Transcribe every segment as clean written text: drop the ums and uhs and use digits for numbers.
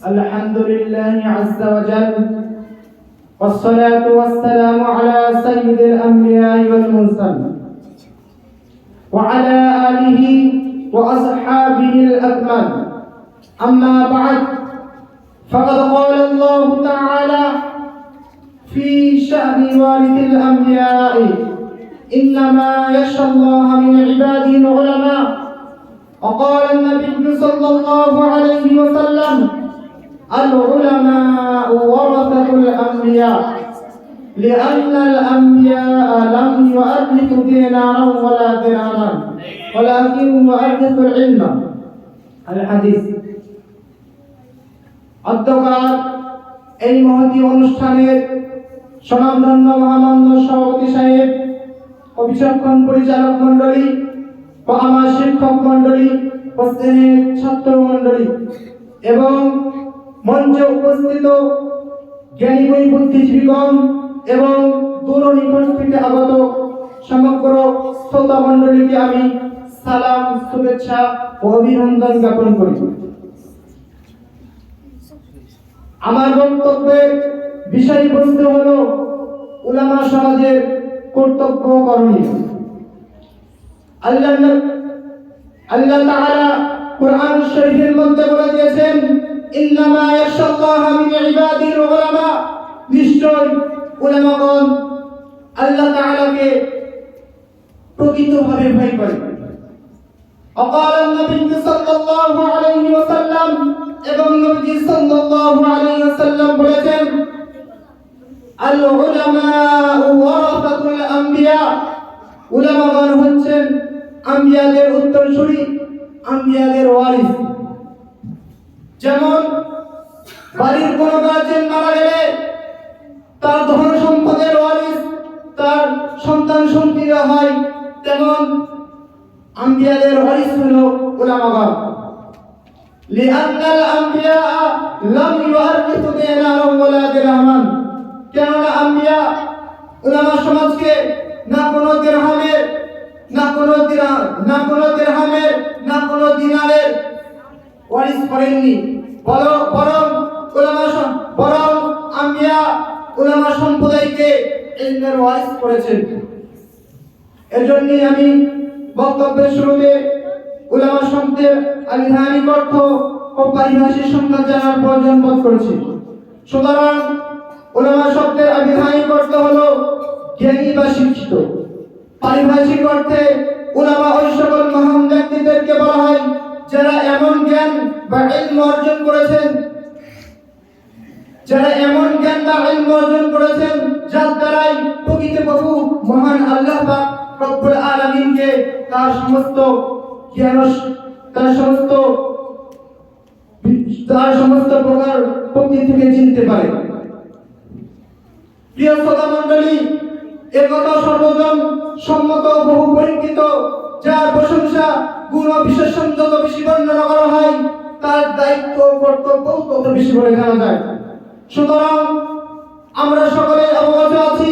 الحمد لله عز وجل، والصلاة والسلام على سيد الأنبياء والمرسلين وعلى آله وأصحابه الأكمل. أما بعد، فقد قال الله تعالى في شأن وارث الأنبياء: إنما يخشى الله من عباده العلماء. وقال النبي صلى الله عليه وسلم: العلماء ورثة الأنبياء، لأن الأنبياء لم يؤرثوا دينارا ولا درهما ولكن يؤرثوا العلم. الحديث। অধ্যকার এই মহতী অনুষ্ঠানের স্বনামধন্য মহামান্য সভাপতি সাহেব, অভিষেকক্ষণ পরিচালক মণ্ডলী ও আমার শিক্ষক মণ্ডলী ও শ্রেণীর ছাত্র মণ্ডলী এবং মঞ্চে উপস্থিত জ্ঞানীগুণী বুদ্ধিজীবীগণ এবং দূর নিকট থেকে আগত সমগ্র শ্রোতা মণ্ডলীকে আমি সালাম, শুভেচ্ছা ও অভিনন্দন জ্ঞাপন করি। আমার বক্তব্যের বিষয়বস্তু হল উলামা সমাজের কর্তব্য করণীয়। আল্লাহ তাআলা কুরআন শরীফের মধ্যে বলে দিয়েছেন, ইন্নামা ইয়াখশাল্লাহা মিন ইবাদিল উলামা, নিশ্চয় উলামাগণ আল্লাহ তাআলাকে প্রকৃতভাবে ভয় করে। وقال النبي صلى الله عليه وسلم, এবং নবী সাল্লাল্লাহু আলাইহি ওয়াসাল্লাম বলেছেন, আল উলামা ওয়ারাসাতুল আম্বিয়া, উলামাগণ হচ্ছেন আম্বিয়াদের উত্তরসূরি, আম্বিয়াদের ওয়ারিস। যেমন বাড়ির কোন গার্জেন মারা গেলে তার ধন সম্পদের ওয়ারিস তার সন্তান সন্ততিরা হয়, তেমন আম্বিয়াদের ওয়ারিস হলো উলামাগণ। লিআন্নাল আম্বিয়া লাম ইউআররিসু দিনারান ওয়ালা দিরহামান, কেননা আম্বিয়া উলামা সমাজকে না কোনো দিরহামের না কোনো দিনারের ওয়ারিস করেননি, বরং আম্বিয়া উলামা সম্প্রদায়কে ইলমের ওয়ারিস করেছেন। এজন্যই আমি বক্তব্যের শুরুতে উলামা শব্দের আবিধানিক অর্থ ও পারিভাষিক সংজ্ঞা জানার প্রয়োজন বোধ করেছি। সুতরাং উলামা শব্দের আবিধানিক অর্থ হলো জ্ঞানী বা শিক্ষিত। পারিভাষিক অর্থে উলামা ওই সকল মহান ব্যক্তিদেরকে বলা হয় যারা এমন জ্ঞান বা ইলম অর্জন করেছেন যার দ্বারাই প্রকৃতপক্ষে মহান আল্লাহ পাক রব্বুল আলামিনকে তার সমস্ত জ্ঞান, তার সমস্ত প্রকার প্রকৃতি থেকে চিনতে পারে। প্রিয় শ্রোতা মণ্ডলী, একথা সর্বজন সম্মত, বহু পরীক্ষিত, যার প্রশংসা গুণ ও বিশেষণ যত বেশি বর্ণনা করা হয়, তার দায়িত্ব কর্তব্য তত বেশি বলে জানা যায়। সুতরাং আমরা সকলে অবগত আছি,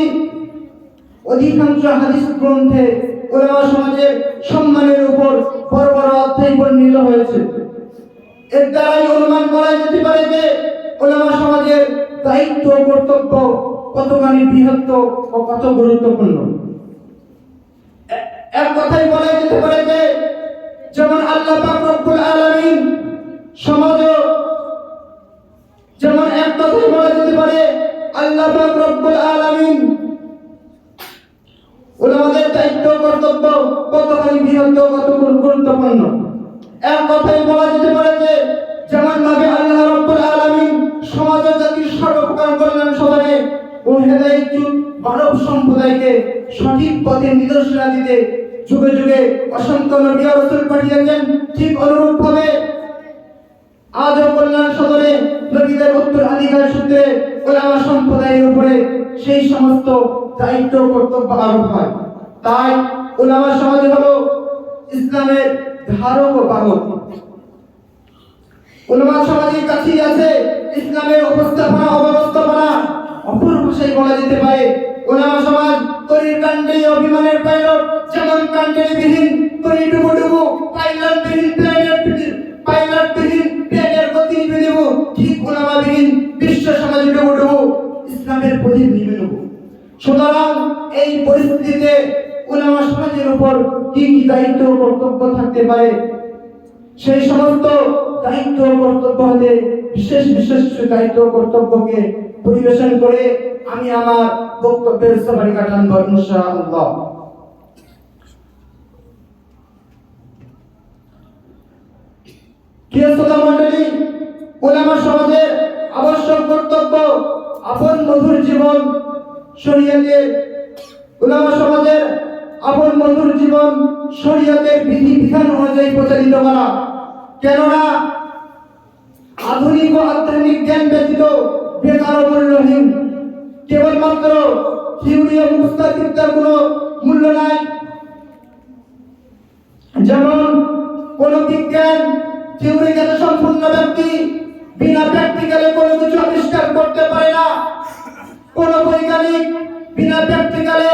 অধিকাংশ হাদিস গ্রন্থে উলামা সমাজের সম্মানের উপর বড় বড় অধ্যায় বর্ণিত হয়েছে। এর দ্বারাই অনুমান করা যেতে পারে যে উলামা সমাজের দায়িত্ব কর্তব্য কতখানি বৃহৎ ও কত গুরুত্বপূর্ণ। এক কথাই বলা যেতে পারে যে যেমন আল্লাহ পাক রব্বুল আলামিন সমাজে, যেমন এক কথাই বলা যেতে পারে আল্লাহ পাক রব্বুল আলামিন উলামাদের দায়িত্ব কর্তব্য কতখানি বৃহৎ ও কত গুরুত্বপূর্ণ। এক কথাই বলা যেতে পারে যে যেমন ভাবে আল্লাহ রব্বুল আলামিন সমাজ ও জাতির সর্বপ্রকার কল্যাণ সাধনে ও হেদায়েতযুত মানব সম্প্রদায়কে সঠিক পথে নির্দেশনা দিতে যুগে যুগে অসংখ্য নবী ও রাসূল পাঠিয়েছেন, ঠিক অনুরূপভাবে আজও কল্যাণ সাধনে নবীদের উত্তরাধিকার সূত্রে উলামা সম্প্রদায়ের উপরে সেই সমস্ত দায়িত্ব কর্তব্য আরোপ হয়। তাই উলামা সমাজ হলো ইসলামের ধারক ও বাহক। উলামা সমাজের কাছেই আছে ইসলামের উপস্থাপনা ও ব্যবস্থাপনা। অপর ভাষায় বলা যেতে পারে উলামা সমাজ তরির কাণ্ডে অভিমানের পাইলট, যেমন কাণ্ডের বিহীন তরি ডুবুডুবু, পাইলট বিহীন প্লেনের গতি নিভে দেব, ঠিক প্রদীপ নিভে নেব। সুতরাং এই পরিস্থিতিতে উলামা সমাজের উপর কি কি দায়িত্ব ও কর্তব্য থাকতে পারে, সেই সমস্ত দায়িত্ব ও কর্তব্য হতে বিশেষ বিশেষ দায়িত্ব ও কর্তব্যকে পরিবেশন করে আমি আমার বক্তব্যের সমাপ্তি ঘটাব ইনশাআল্লাহ। প্রিয় শ্রোতা মণ্ডলী, উলামা সমাজের আবশ্যক কর্তব্য আপন মধুর জীবন শরীয়তের উলামা সমাজের আপন মধুর জীবন শরীয়তের বিধি বিধান অনুযায়ী পরিচালিত করা। কেননা আধুনিক ও আধ্যাত্মিক জ্ঞান ব্যতীত বেকার ও মূল্যহীন। কেবলমাত্র থিওরি ও মুস্তাকিদের কোনো মূল্য নাই। যেমন কোন বিজ্ঞান থিওরিগত সম্পূর্ণ ব্যক্তি বিনা প্র্যাকটিক্যালে কোনো কিছু আবিষ্কার করতে পারে না। কোন বৈজ্ঞানিক বিনা প্র্যাকটিক্যালে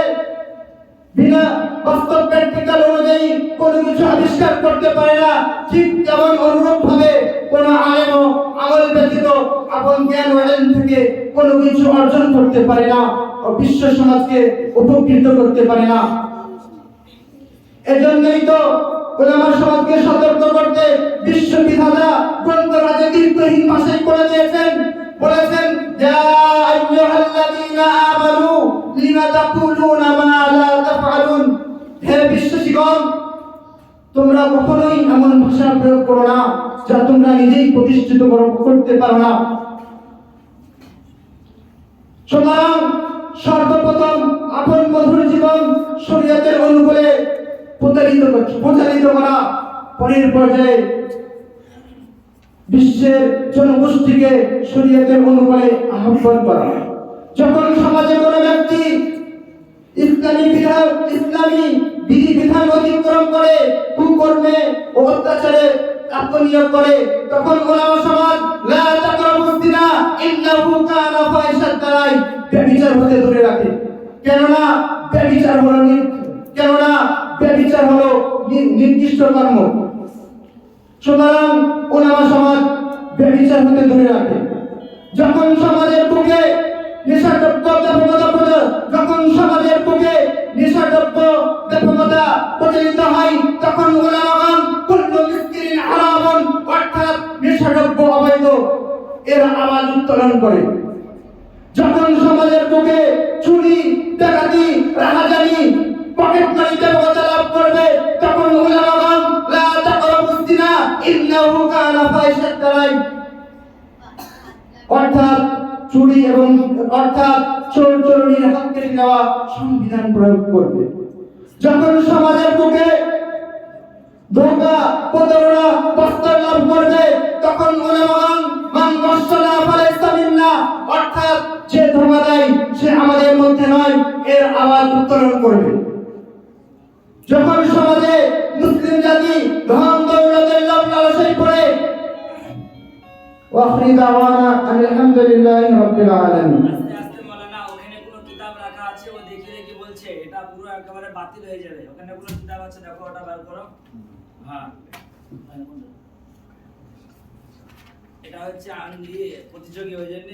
বিনা বাস্তব প্র্যাকটিক্যাল অনুযায়ী কোনো কিছু আবিষ্কার করতে পারে না। ঠিক তেমন অনুরূপ ভাবে কোন আলেম আমল ব্যতীত আপন জ্ঞান ও ইলম থেকে কোনো কিছু অর্জন করতে পারে না ও বিশ্ব সমাজকে উপকৃত করতে পারে না। এজন্যই তো উলামা সমাজকে সতর্ক করতে বিশ্ববিধাতা গ্রন্থরাজে দীর্ঘহীন ভাষায় করে দিয়েছেন, বলেছেন ইয়া আইয়ুহাল্লাযীনা আমানু লিমা তাকুলুনা মা লা তাফআলুন। হে বিশ্বাসীগণ, তোমরা কখনোই এমন ভাষা প্রয়োগ করো না যা তোমরা নিজেই প্রতিষ্ঠিত করতে পারো না। সুতরাং সর্বপ্রথম আপন মধুর জীবন শরীয়তের অনুকূলে পরিচালিত করা, পরের পর্যায়ে বিশ্বের জনগোষ্ঠীকে শরীয়তের অনুকূলে আহ্বান করা। যখন সমাজে কোনো ব্যক্তি ইসলামী বিধি বিধান অতিক্রম করে কুকর্মে ও অত্যাচারে আত্মনিয়োগ করে, তখন উলামা সমাজ লা তাকরাবুজ জিনা ইন্নাহু কানা ফাহিশাতান ব্যভিচার হতে দূরে রাখে। কেননা ব্যভিচার হলো নির্দিষ্ট কর্ম। সুতরাং উলামা সমাজ ব্যভিচার হতে দূরে রাখে। যখন সমাজের বুকে নেশাদ্রব্য ব্যাপকতা প্রচলিত হয়, তখন উলামাগণ কুল্লু মিসকিরিন হারামুন, অর্থাৎ নেশাদ্রব্য অবৈধ এর আওয়াজ উত্তোলন করে। যখন সমাজের বুকে চুরি, ডাকাতি, রাহাজানি, পকেটমারি ব্যাপকতা লাভ করবে, তখন উলামাগণ লা তাকরাবুজ জিনা ইন্নাহু কানা ফাহিশাতান, অর্থাৎ চুরি এবং চোর চোরনির হাত কেটে নেওয়া সংবিধান প্রয়োগ করবে। যখন সমাজের বুকে ধোঁকা, প্রতারণা প্রস্তাব লাভ করবে, তখন উলামাগণ মান গশশানা ফালাইসা মিন্না, অর্থাৎ যে ধোঁকা দেয় সে আমাদের মধ্যে নয় এর আওয়াজ উত্তোলন করবে। যখন সমাজে মুসলিম জাতি ধন দৌলতের লোভ লালসায় পড়ে, ওয়াখরি দাওয়ানা আলহামদুলিল্লাহি রাব্বিল আলামিন। আস্তে মাওলানা, ওখানে কোনো কিতাব রাখা আছে, ও দেখে বলছে এটা পুরো একেবারে বাতিল হয়ে যাবে। ওখানে কোনো কিতাব আছে, দেখো ওটা বের করো। হ্যাঁ, এটা হচ্ছে আনলি প্রতিযোগী, ওই জন্য